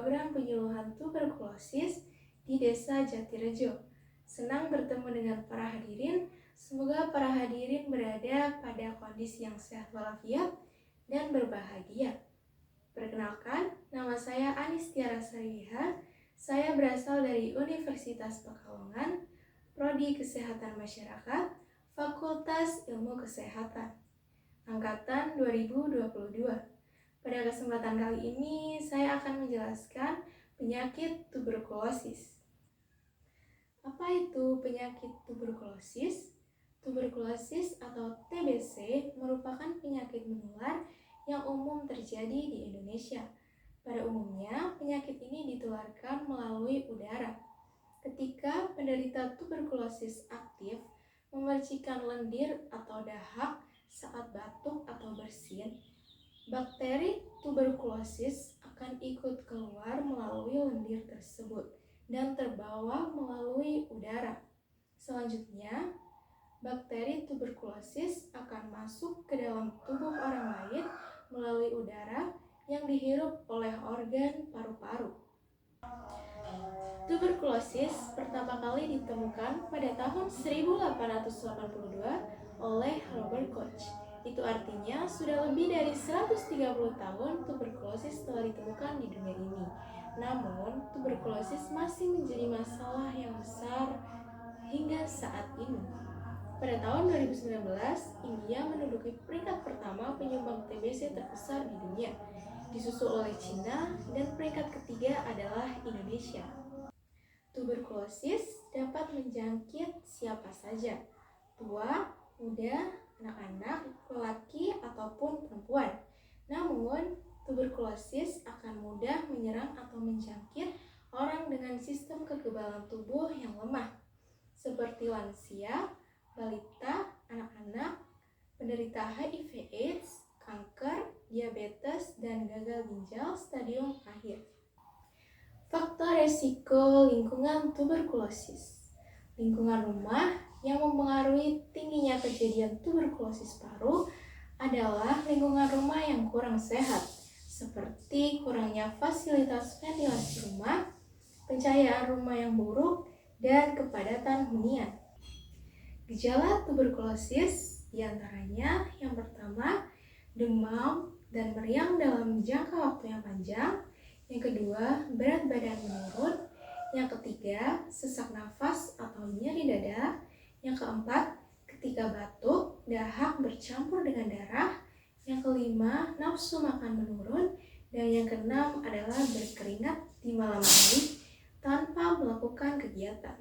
program penyuluhan tuberkulosis di Desa Jatirejo. Senang bertemu dengan para hadirin. Semoga para hadirin berada pada kondisi yang sehat walafiat dan berbahagia. Perkenalkan, nama saya Anis Tiara Sariha. Saya berasal dari Universitas Pekalongan, Prodi Kesehatan Masyarakat, Fakultas Ilmu Kesehatan, Angkatan 2022. Pada kesempatan kali ini, saya akan menjelaskan penyakit tuberkulosis. Apa itu penyakit tuberkulosis? Tuberkulosis atau TBC merupakan penyakit menular yang umum terjadi di Indonesia. Pada umumnya, penyakit ini ditularkan melalui udara. Ketika penderita tuberkulosis aktif memercikan lendir atau dahak saat batuk atau bersin, bakteri tuberkulosis akan ikut keluar melalui lendir tersebut dan terbawa melalui udara. Selanjutnya, bakteri tuberkulosis akan masuk ke dalam tubuh orang lain melalui udara yang dihirup oleh organ paru-paru. Tuberkulosis pertama kali ditemukan pada tahun 1882 oleh Robert Koch. Itu artinya sudah lebih dari 130 tahun tuberkulosis telah ditemukan di dunia ini. Namun, tuberkulosis masih menjadi masalah yang besar hingga saat ini. Pada tahun 2019, India menduduki peringkat pertama penyumbang TBC terbesar di dunia, disusul oleh Cina, dan peringkat ketiga adalah Indonesia. Tuberkulosis dapat menjangkit siapa saja, tua, muda, anak-anak, lelaki, ataupun perempuan. Namun, tuberkulosis akan mudah menyerang atau menjangkit orang dengan sistem kekebalan tubuh yang lemah, seperti lansia, balita, anak-anak, penderita HIV/AIDS, kanker, diabetes, dan gagal ginjal stadium akhir. Faktor resiko lingkungan tuberkulosis. Lingkungan rumah yang mempengaruhi tingginya kejadian tuberkulosis paru adalah lingkungan rumah yang kurang sehat, seperti kurangnya fasilitas ventilasi rumah, pencahayaan rumah yang buruk, dan kepadatan hunian. Gejala tuberkulosis diantaranya yang pertama, demam dan meriang dalam jangka waktu yang panjang. Yang kedua, berat badan menurun. Yang ketiga, sesak nafas atau nyeri dada. Yang keempat, ketika batuk, dahak bercampur dengan darah. Yang kelima, nafsu makan menurun. Dan yang keenam adalah berkeringat di malam hari tanpa melakukan kegiatan.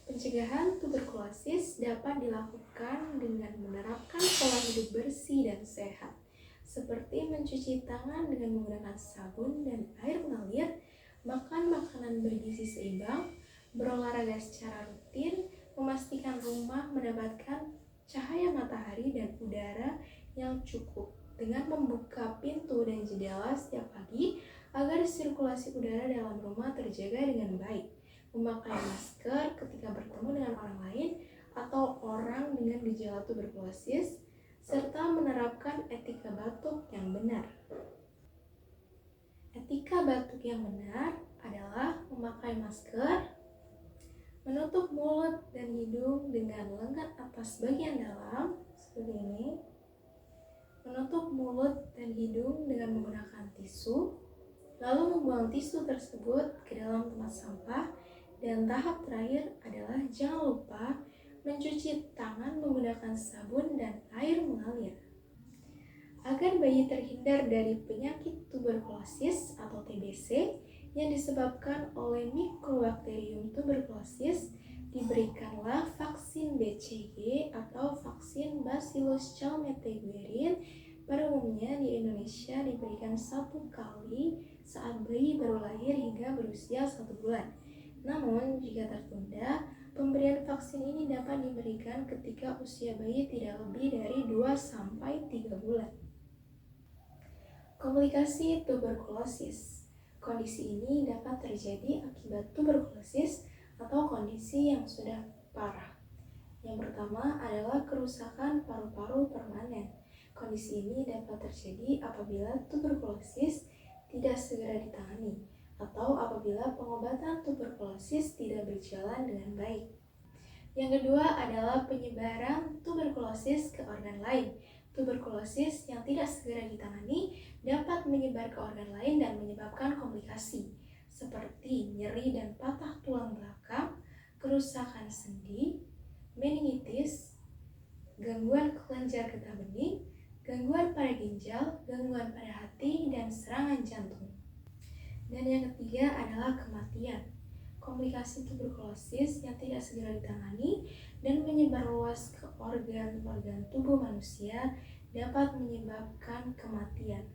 Pencegahan tuberkulosis dapat dilakukan dengan menerapkan pola hidup bersih dan sehat, seperti mencuci tangan dengan menggunakan sabun dan air mengalir, makan makanan bergizi seimbang, berolahraga secara rutin, memastikan rumah mendapatkan cahaya matahari dan udara yang cukup dengan membuka pintu dan jendela setiap pagi agar sirkulasi udara dalam rumah terjaga dengan baik, memakai masker ketika bertemu dengan orang lain atau orang dengan gejala tuberkulosis, serta menerapkan etika batuk yang benar. Etika batuk yang benar adalah memakai masker, menutup mulut dan hidung dengan lengan atas bagian dalam, seperti ini, menutup mulut dan hidung dengan menggunakan tisu, lalu membuang tisu tersebut ke dalam tempat sampah, dan tahap terakhir adalah jangan lupa mencuci tangan menggunakan sabun dan air mengalir. Agar bayi terhindar dari penyakit tuberkulosis atau TBC yang disebabkan oleh Mycobacterium tuberculosis, diberikanlah vaksin BCG atau vaksin Bacillus Calmette-Guerin. Pada umumnya di Indonesia diberikan 1 kali saat bayi baru lahir hingga berusia 1 bulan. Namun, jika tertunda, pemberian vaksin ini dapat diberikan ketika usia bayi tidak lebih dari 2-3 bulan. Komplikasi tuberkulosis. Kondisi ini dapat terjadi akibat tuberkulosis atau kondisi yang sudah parah. Yang pertama adalah kerusakan paru-paru permanen. Kondisi ini dapat terjadi apabila tuberkulosis tidak segera ditangani, atau apabila pengobatan tuberkulosis tidak berjalan dengan baik. Yang kedua adalah penyebaran tuberkulosis ke organ lain. Tuberkulosis yang tidak segera ditangani dapat menyebar ke organ lain dan menyebabkan komplikasi seperti nyeri dan patah tulang belakang, kerusakan sendi, meningitis, gangguan kelenjar getah bening, gangguan pada ginjal, gangguan pada hati, dan serangan jantung. Dan yang ketiga adalah kematian. Komplikasi tuberkulosis yang tidak segera ditangani dan menyebar luas ke organ-organ tubuh manusia dapat menyebabkan kematian.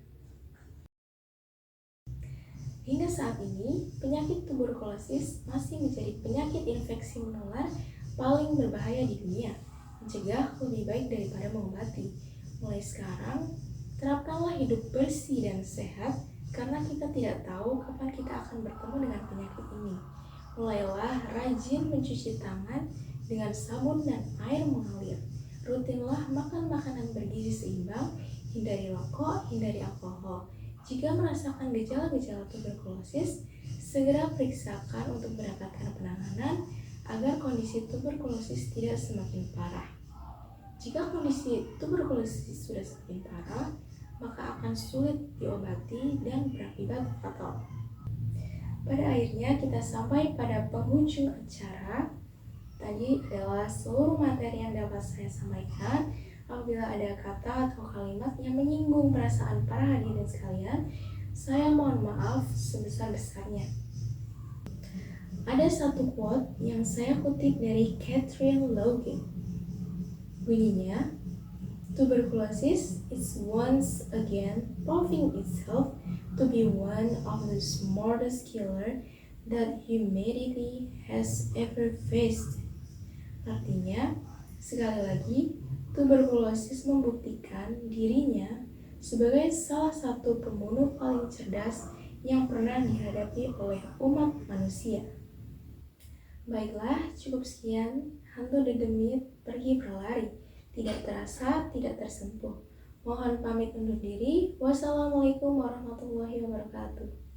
Hingga saat ini, penyakit tuberkulosis masih menjadi penyakit infeksi menular paling berbahaya di dunia. Mencegah lebih baik daripada mengobati. Mulai sekarang, terapkanlah hidup bersih dan sehat karena kita tidak tahu kapan kita akan bertemu dengan penyakit ini. Mulailah rajin mencuci tangan dengan sabun dan air mengalir. Rutinlah makan makanan bergizi seimbang, hindari rokok, hindari alkohol. Jika merasakan gejala-gejala tuberkulosis, segera periksakan untuk mendapatkan penanganan agar kondisi tuberkulosis tidak semakin parah. Jika kondisi tuberkulosis sudah semakin parah, maka akan sulit diobati dan berakibat fatal. Pada akhirnya kita sampai pada penghujung acara. Tadi adalah seluruh materi yang dapat saya sampaikan. Apabila ada kata atau kalimat yang menyinggung perasaan para hadirin sekalian, saya mohon maaf sebesar-besarnya. Ada satu quote yang saya kutip dari Catherine Logan. Bunyinya, "Tuberculosis is once again proving itself to be one of the smartest killer that humanity has ever faced." Artinya, sekali lagi, tuberkulosis membuktikan dirinya sebagai salah satu pembunuh paling cerdas yang pernah dihadapi oleh umat manusia. Baiklah, cukup sekian. Hantu dedemit pergi berlari, tidak terasa, tidak tersentuh. Mohon pamit undur diri. Wassalamualaikum warahmatullahi wabarakatuh.